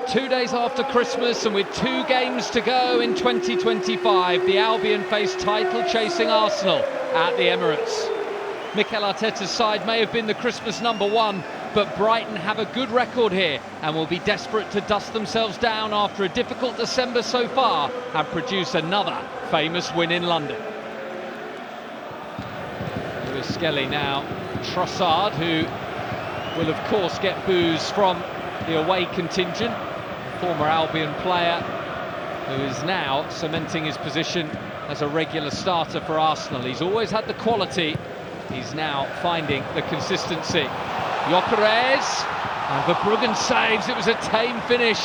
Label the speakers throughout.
Speaker 1: 2 days after Christmas and with 2 games to go in 2025, the Albion face title-chasing Arsenal at the Emirates. Mikel Arteta's side may have been the Christmas #1, but Brighton have a good record here and will be desperate to dust themselves down after a difficult December so far and produce another famous win in London. Here's Skelly now. Trossard, who will of course get boos from the away contingent. Former Albion player who is now cementing his position as a regular starter for Arsenal. He's always had the quality, he's now finding the consistency. Gyökeres, and Verbruggen saves. It was a tame finish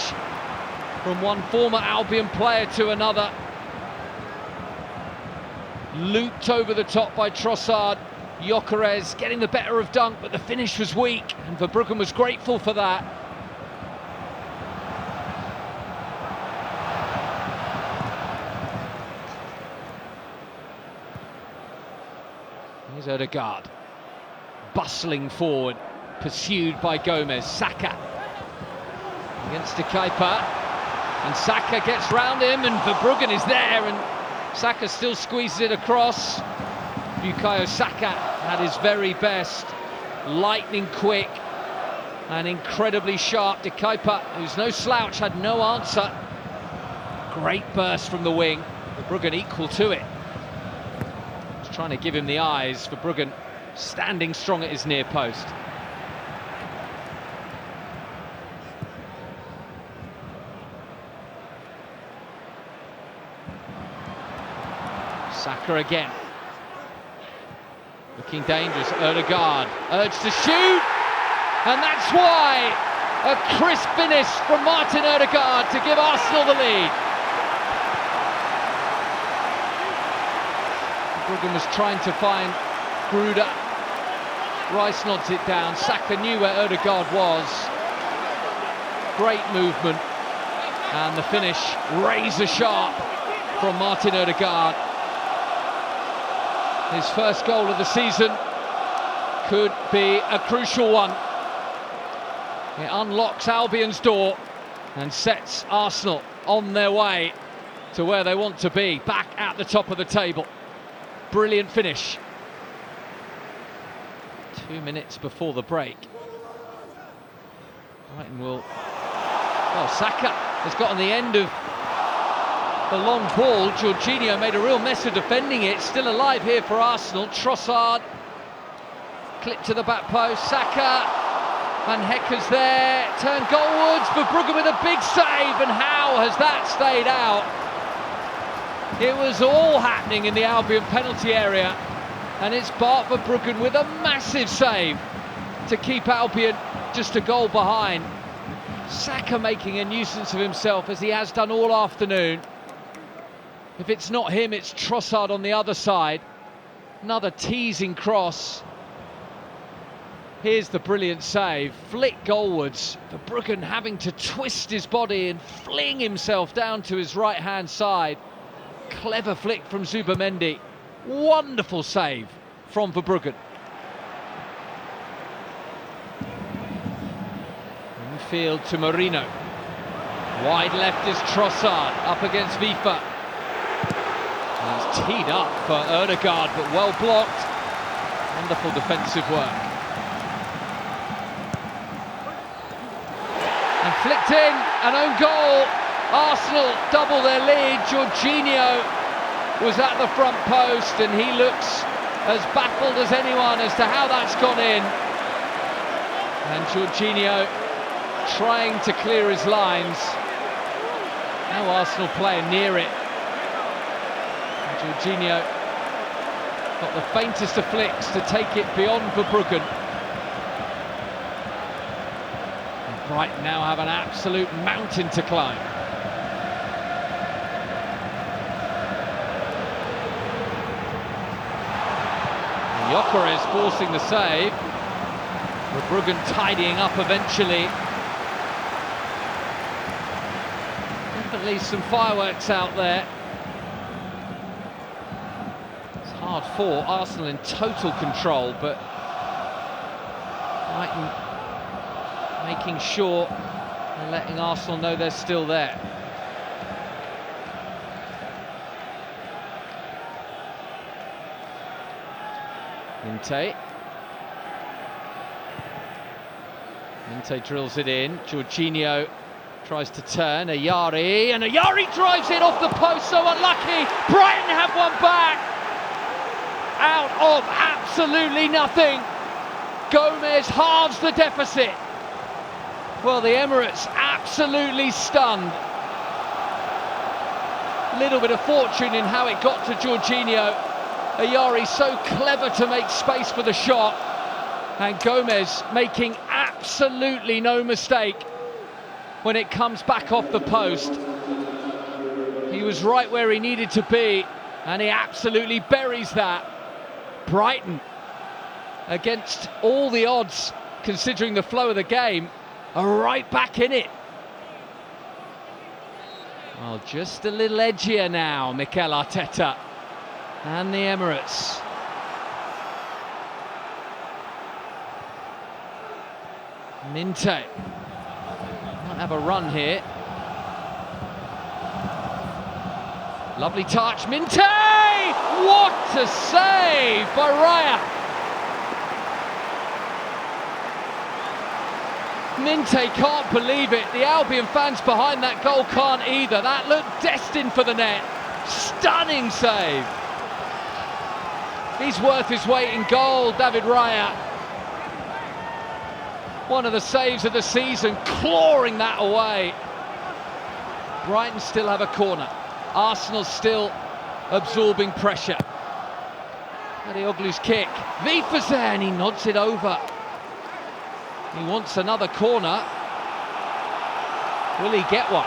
Speaker 1: from one former Albion player to another. Looped over the top by Trossard. Gyökeres getting the better of Dunk, but the finish was weak, and Verbruggen was grateful for that. Here's Ødegaard, bustling forward, pursued by Gomez. Saka against De Kuyper, and Saka gets round him, and Verbruggen is there, and Saka still squeezes it across. Bukayo Saka at his very best, lightning quick and incredibly sharp. De Kuyper, who's no slouch, had no answer. Great burst from the wing. Verbruggen equal to it. He's trying to give him the eyes. Verbruggen standing strong at his near post. Saka again. Looking dangerous. Ødegaard urged to shoot, and that's why a crisp finish from Martin Ødegaard to give Arsenal the lead. Verbruggen was trying to find Gruder. Rice nods it down. Saka knew where Ødegaard was. Great movement, and the finish razor sharp from Martin Ødegaard. His first goal of the season could be a crucial one. It unlocks Albion's door and sets Arsenal on their way to where they want to be, back at the top of the table. Brilliant finish. 2 minutes before the break. Brighton will... Well, Saka has got on the end of the long ball. Jorginho made a real mess of defending it. Still alive here for Arsenal. Trossard clipped to the back post. Saka, Van Hecker's there. Turned goalwards. Verbruggen with a big save, and how has that stayed out? It was all happening in the Albion penalty area, and it's Bart Verbruggen with a massive save to keep Albion just a goal behind. Saka making a nuisance of himself, as he has done all afternoon. If it's not him, it's Trossard on the other side. Another teasing cross. Here's the brilliant save. Flick goalwards. Verbruggen having to twist his body and fling himself down to his right-hand side. Clever flick from Zubamendi. Wonderful save from Verbruggen. Infield to Marino. Wide left is Trossard, up against Vifa. He's teed up for Ødegaard, but well blocked. Wonderful defensive work. And flicked in, an own goal. Arsenal double their lead. Jorginho was at the front post, and he looks as baffled as anyone as to how that's gone in. And Jorginho trying to clear his lines. No Arsenal player near it. Jorginho got the faintest of flicks to take it beyond Verbruggen. And Brighton now have an absolute mountain to climb. Gyökeres forcing the save. Verbruggen tidying up eventually. Definitely some fireworks out there. Hard fought, Arsenal in total control, but Brighton making sure and letting Arsenal know they're still there. Minte drills it in. Jorginho tries to turn. Ayari, and Ayari drives it off the post. So unlucky. Brighton have one back. Out of absolutely nothing. Gomez halves the deficit. Well, the Emirates absolutely stunned. A little bit of fortune in how it got to Jorginho. Ayari so clever to make space for the shot, and Gomez making absolutely no mistake when it comes back off the post. He was right where he needed to be, and he absolutely buries that. Brighton, against all the odds, considering the flow of the game, are right back in it. Well, just a little edgier now, Mikel Arteta and the Emirates. Minte might have a run here. Lovely touch, Minte! What a save by Raya! Minte can't believe it. The Albion fans behind that goal can't either. That looked destined for the net. Stunning save. He's worth his weight in gold, David Raya. One of the saves of the season, clawing that away. Brighton still have a corner. Arsenal still absorbing pressure. Kadioglu's kick. Vifa's there and he nods it over. He wants another corner. Will he get one?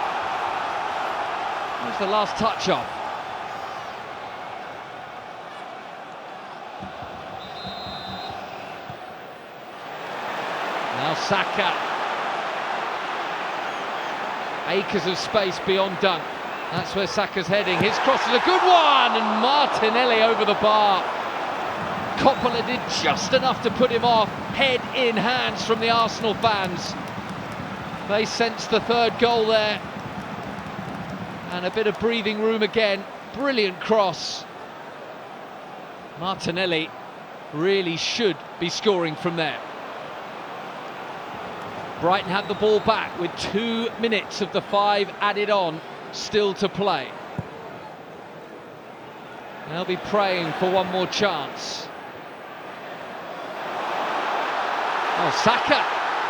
Speaker 1: Where's the last touch off? Now Saka. Acres of space beyond Dunk. That's where Saka's heading. His cross is a good one, and Martinelli over the bar. Coppola did just enough to put him off. Head in hands from the Arsenal fans. They sense the third goal there. And a bit of breathing room again. Brilliant cross. Martinelli really should be scoring from there. Brighton have the ball back with 2 minutes of the 5 added on still to play. They'll be praying for one more chance. Oh, Saka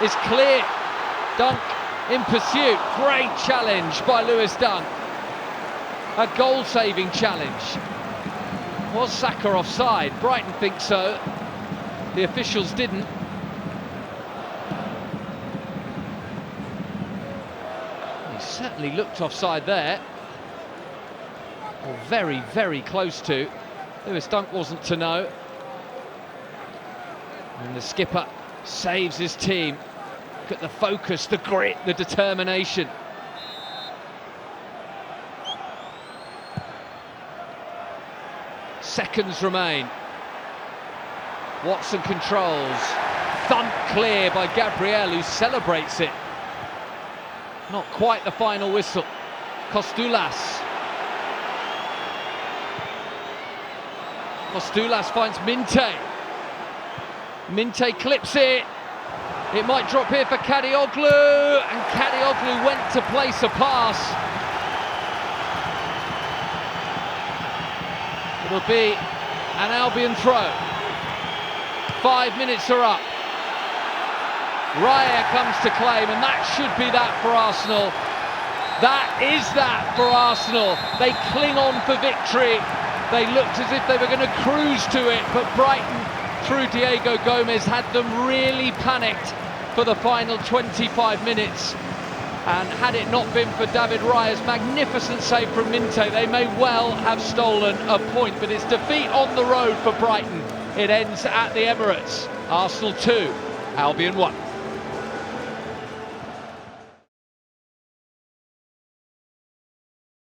Speaker 1: is clear. Dunk in pursuit. Great challenge by Lewis Dunk. A goal-saving challenge. Was Saka offside? Brighton think so. The officials didn't. He certainly looked offside there. Or very, very close to. Lewis Dunk wasn't to know. And the skipper saves his team. Look at the focus, the grit, the determination. Seconds remain. Watson controls. Thump clear by Gabriel, who celebrates it. Not quite the final whistle. Kostulas. Kostulas finds Minte. Minte clips it. It might drop here for Kadioglu, and Kadioglu went to place a pass. It'll be an Albion throw. 5 minutes are up. Raya comes to claim, and that should be that for Arsenal. That is that for Arsenal. They cling on for victory. They looked as if they were going to cruise to it, but Brighton, through Diego Gomez, had them really panicked for the final 25 minutes. And had it not been for David Raya's magnificent save from Minte, they may well have stolen a point. But it's defeat on the road for Brighton. It ends at the Emirates. Arsenal 2, Albion 1.